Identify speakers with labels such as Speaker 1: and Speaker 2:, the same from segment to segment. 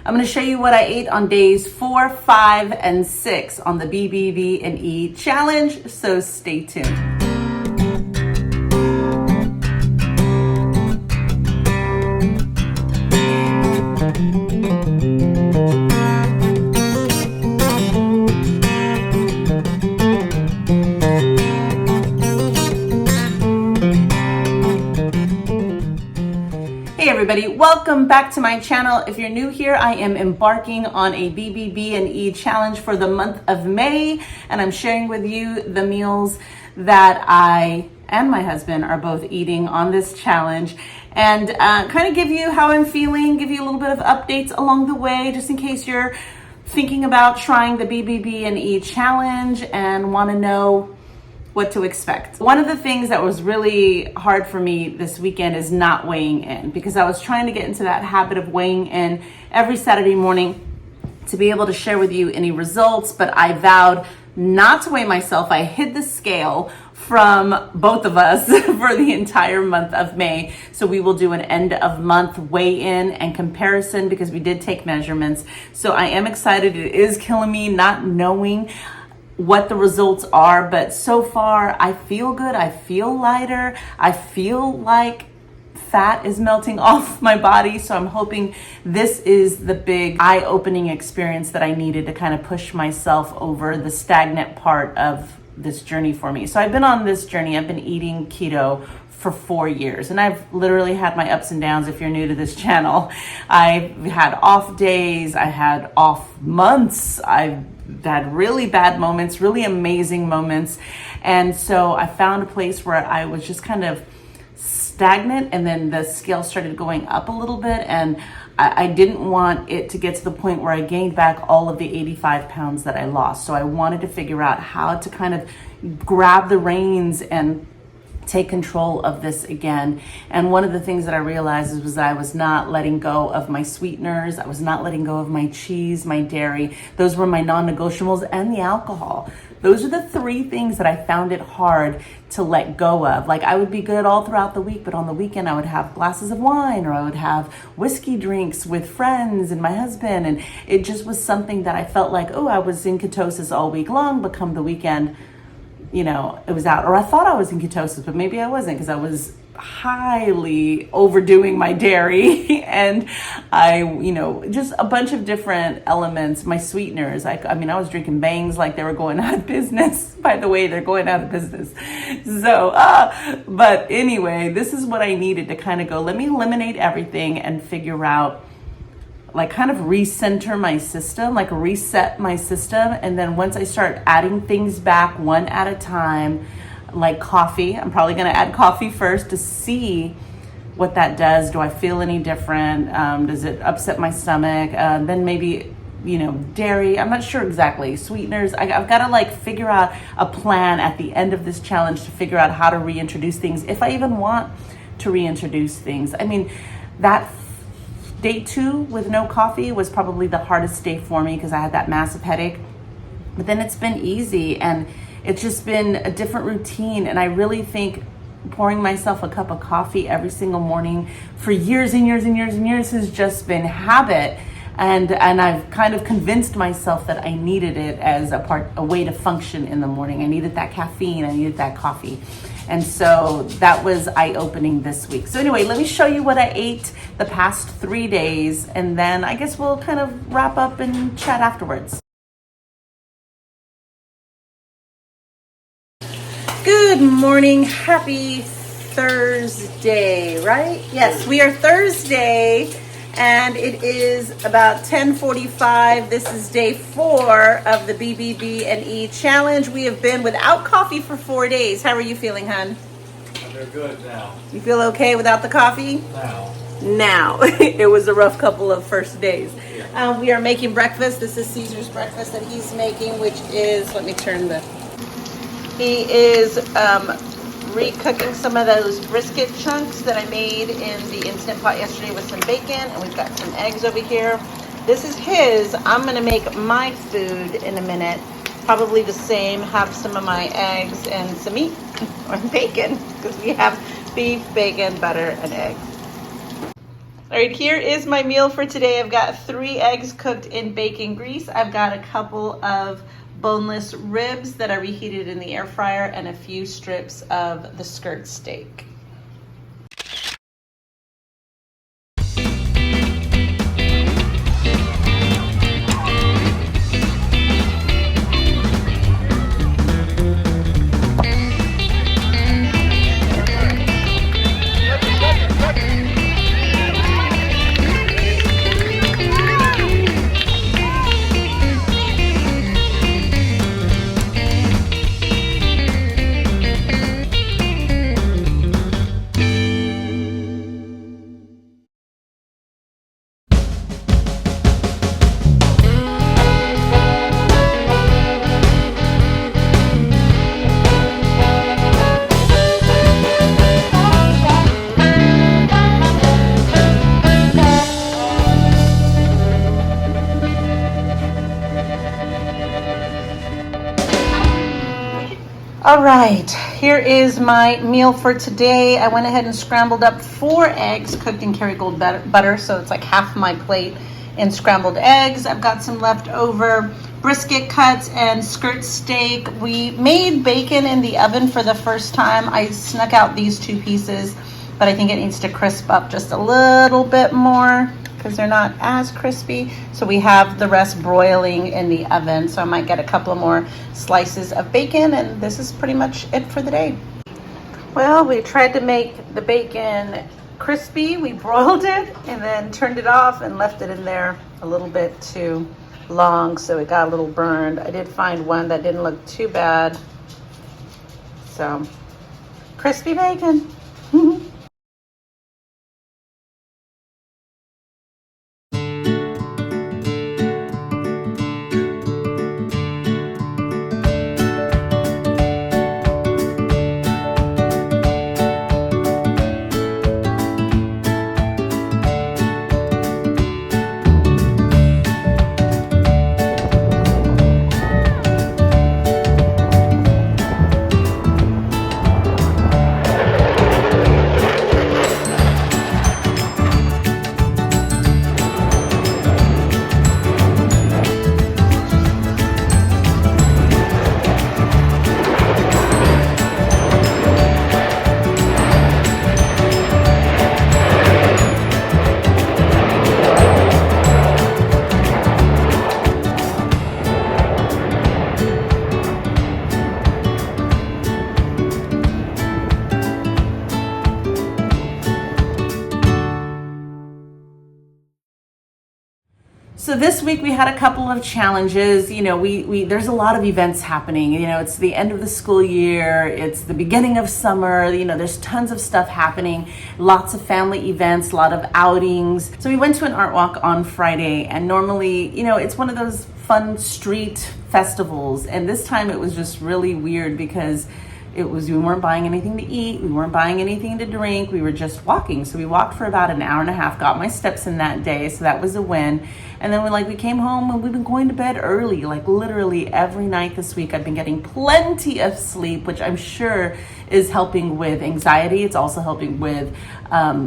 Speaker 1: I'm going to show you what I ate on days 4, 5, and 6 on the BBBE challenge, so stay tuned. Hey everybody, welcome back to my channel. If you're new here, I am embarking on a BBBE challenge for the month of May, and I'm sharing with you the meals that I and my husband are both eating on this challenge, and kind of give you how I'm feeling, give you a little bit of updates along the way, just in case you're thinking about trying the BBBE challenge and want to know what to expect. One of the things that was really hard for me this weekend is not weighing in, because I was trying to get into that habit of weighing in every Saturday morning to be able to share with you any results, but I vowed not to weigh myself. I hid the scale from both of us for the entire month of May. So we will do an end of month weigh in and comparison, because we did take measurements. So I am excited. It is killing me not knowing what the results are, but so far I feel good. I feel lighter. I feel like fat is melting off my body. So I'm hoping this is the big eye-opening experience that I needed to kind of push myself over the stagnant part of this journey for me. So I've been on this journey. I've been eating keto for 4 years, and I've literally had my ups and downs. If you're new to this channel, I've had off days, I had off months, I've had really bad moments, really amazing moments. And so I found a place where I was just kind of stagnant, and then the scale started going up a little bit, and I didn't want it to get to the point where I gained back all of the 85 pounds that I lost. So I wanted to figure out how to kind of grab the reins and take control of this again. And one of the things that I realized was that I was not letting go of my sweeteners. I was not letting go of my cheese, my dairy. Those were my non-negotiables, and the alcohol. Those are the 3 things that I found it hard to let go of. Like, I would be good all throughout the week, but on the weekend I would have glasses of wine, or I would have whiskey drinks with friends and my husband. And it just was something that I felt like, oh, I was in ketosis all week long, but come the weekend, you know, it was out. Or I thought I was in ketosis, but maybe I wasn't, because I was highly overdoing my dairy and I, you know, just a bunch of different elements, my sweeteners. I mean, I was drinking bangs like they were going out of business. By the way, they're going out of business. So, but anyway, this is what I needed to kind of go, let me eliminate everything and figure out, like, kind of recenter my system, like reset my system. And then once I start adding things back one at a time, like coffee, I'm probably going to add coffee first to see what that does. Do I feel any different? Does it upset my stomach? Then maybe, you know, dairy. I'm not sure exactly. Sweeteners. I've got to like figure out a plan at the end of this challenge to figure out how to reintroduce things, if I even want to reintroduce things. I mean, that day 2 with no coffee was probably the hardest day for me, because I had that massive headache. But then it's been easy, and it's just been a different routine. And I really think pouring myself a cup of coffee every single morning for years and years and years and years has just been habit. And I've kind of convinced myself that I needed it as a way to function in the morning. I needed that caffeine, I needed that coffee. And so that was eye-opening this week. So anyway, let me show you what I ate the past 3 days, and then I guess we'll kind of wrap up and chat afterwards. Good morning, happy Thursday, right? Yes, we are Thursday, and it is about 10:45. This is day 4 of the BBBE challenge. We have been without coffee for 4 days. How are you feeling, hon?
Speaker 2: They're good now.
Speaker 1: You feel okay without the coffee? Now. It was a rough couple of first days.
Speaker 2: Yeah.
Speaker 1: We are making breakfast. This is Caesar's breakfast that he's making, which is, let me turn the, he is re-cooking some of those brisket chunks that I made in the Instant Pot yesterday with some bacon, and we've got some eggs over here. This is his. I'm gonna make my food in a minute. Probably the same, have some of my eggs and some meat or bacon, because we have beef, bacon, butter, and eggs. All right, here is my meal for today. I've got 3 eggs cooked in bacon grease. I've got a couple of boneless ribs that I reheated in the air fryer and a few strips of the skirt steak. All right, here is my meal for today. I went ahead and scrambled up 4 eggs cooked in Kerrygold butter, so it's like half my plate in scrambled eggs. I've got some leftover brisket cuts and skirt steak. We made bacon in the oven for the first time. I snuck out these 2 pieces, but I think it needs to crisp up just a little bit more because they're not as crispy. So we have the rest broiling in the oven. So I might get a couple of more slices of bacon, and this is pretty much it for the day. Well, we tried to make the bacon crispy. We broiled it and then turned it off and left it in there a little bit too long, so it got a little burned. I did find one that didn't look too bad. So, crispy bacon. So this week we had a couple of challenges. You know, we there's a lot of events happening. You know, it's the end of the school year, it's the beginning of summer, you know, there's tons of stuff happening, lots of family events, a lot of outings. So we went to an art walk on Friday, and normally, you know, it's one of those fun street festivals, and this time it was just really weird because we weren't buying anything to eat, we weren't buying anything to drink, we were just walking. So we walked for about an hour and a half, got my steps in that day, so that was a win. And then we came home and we've been going to bed early, like literally every night this week. I've been getting plenty of sleep, which I'm sure is helping with anxiety. It's also helping with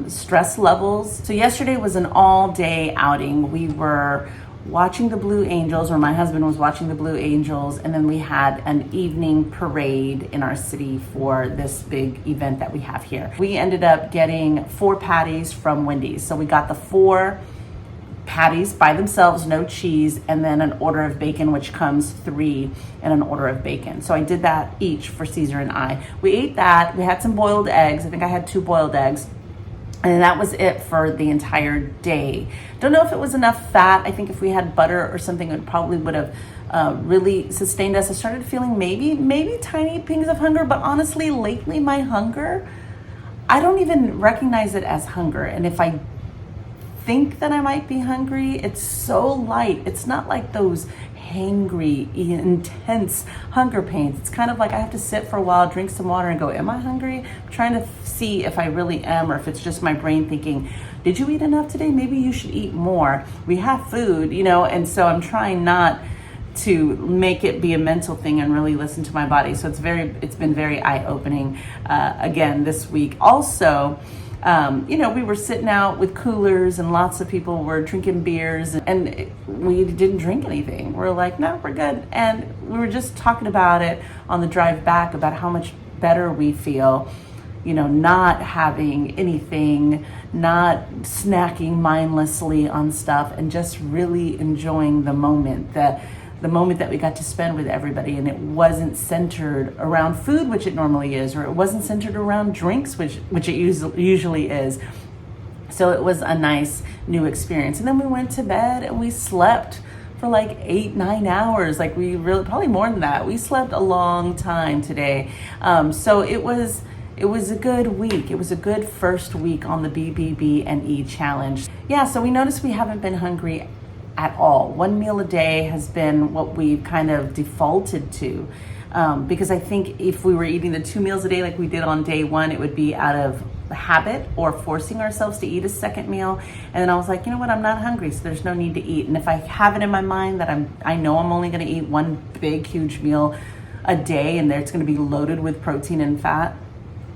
Speaker 1: stress levels. So yesterday was an all-day outing. We were watching the Blue Angels, or my husband was watching the Blue Angels, and then we had an evening parade in our city for this big event that we have here. We ended up getting 4 patties from Wendy's. So we got the 4 patties by themselves, no cheese, and then an order of bacon, which comes 3 and an order of bacon. So I did that each for Caesar and I. We ate that. We had some boiled eggs. I think I had 2 boiled eggs. And that was it for the entire day. Don't know if it was enough fat. I think if we had butter or something, it probably would have really sustained us. I started feeling maybe tiny pings of hunger, but honestly, lately my hunger, I don't even recognize it as hunger. And if I think that I might be hungry, it's so light. It's not like those hangry, intense hunger pains. It's kind of like I have to sit for a while, drink some water, and go, am I hungry? I'm trying to see if I really am, or if it's just my brain thinking, did you eat enough today? Maybe you should eat more. We have food, you know, and so I'm trying not to make it be a mental thing and really listen to my body. So it's been very eye-opening again this week. Also, We were sitting out with coolers and lots of people were drinking beers and we didn't drink anything. We're like, no, we're good. And we were just talking about it on the drive back about how much better we feel, not having anything, not snacking mindlessly on stuff, and just really enjoying the moment, the moment that we got to spend with everybody. And it wasn't centered around food, which it normally is, or it wasn't centered around drinks, which it usually is. So it was a nice new experience. And then we went to bed and we slept for like 8-9 hours. Like we really, probably more than that. We slept a long time today. So it was a good week. It was a good first week on the BBBE challenge. Yeah, so we noticed we haven't been hungry at all. One meal a day has been what we've kind of defaulted to. Because I think if we were eating the 2 meals a day like we did on day one, it would be out of habit or forcing ourselves to eat a second meal. And then I was like, you know what, I'm not hungry, so there's no need to eat. And if I have it in my mind that I know I'm only gonna eat one big, huge meal a day and it's gonna be loaded with protein and fat,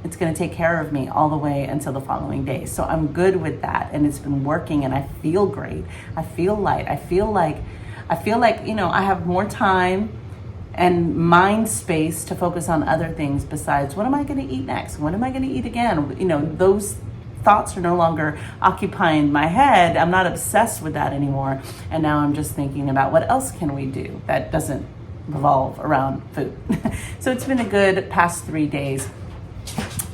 Speaker 1: it's going to take care of me all the way until the following day. So I'm good with that, and it's been working, and I feel great. I feel light. I feel like I have more time and mind space to focus on other things besides what am I going to eat next? When am I going to eat again? Those thoughts are no longer occupying my head. I'm not obsessed with that anymore. And now I'm just thinking about what else can we do that doesn't revolve around food. So it's been a good past 3 days.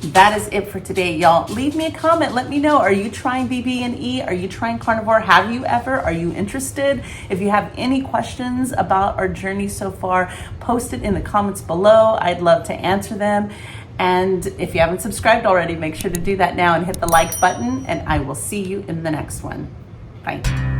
Speaker 1: That is it for today, y'all. Leave me a comment. Let me know. Are you trying BBBE? Are you trying carnivore? Have you ever? Are you interested? If you have any questions about our journey so far, post it in the comments below. I'd love to answer them. And if you haven't subscribed already, make sure to do that now and hit the like button. And I will see you in the next one. Bye.